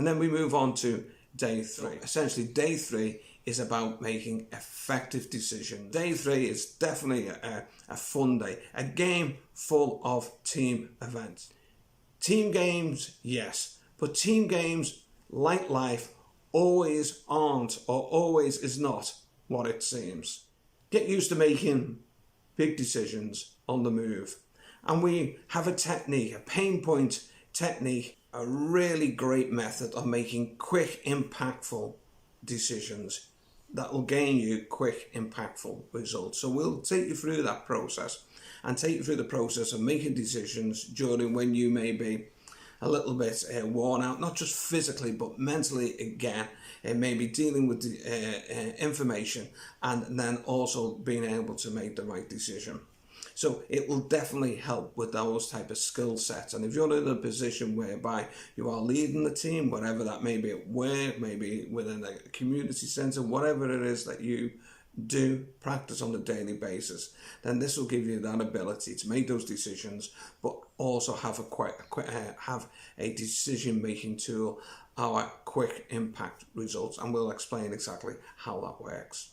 And then we move on to day 3. Essentially, day 3 is about making effective decisions. Day 3 is definitely a fun day, a game full of team events. Team games, yes, but team games, like life, always aren't or always is not what it seems. Get used to making big decisions on the move. And we have a technique, a pain point technique, a really great method of making quick, impactful decisions that will gain you quick, impactful results. So we'll take you through that process and take you through the process of making decisions during when you may be a little bit worn out, not just physically, but mentally again. It may be dealing with the information and then also being able to make the right decision. So it will definitely help with those type of skill sets. And if you're in a position whereby you are leading the team, whatever that may be at work, maybe within a community centre, whatever it is that you do practice on a daily basis, then this will give you that ability to make those decisions, but also have a decision-making tool, our quick impact results, and we'll explain exactly how that works.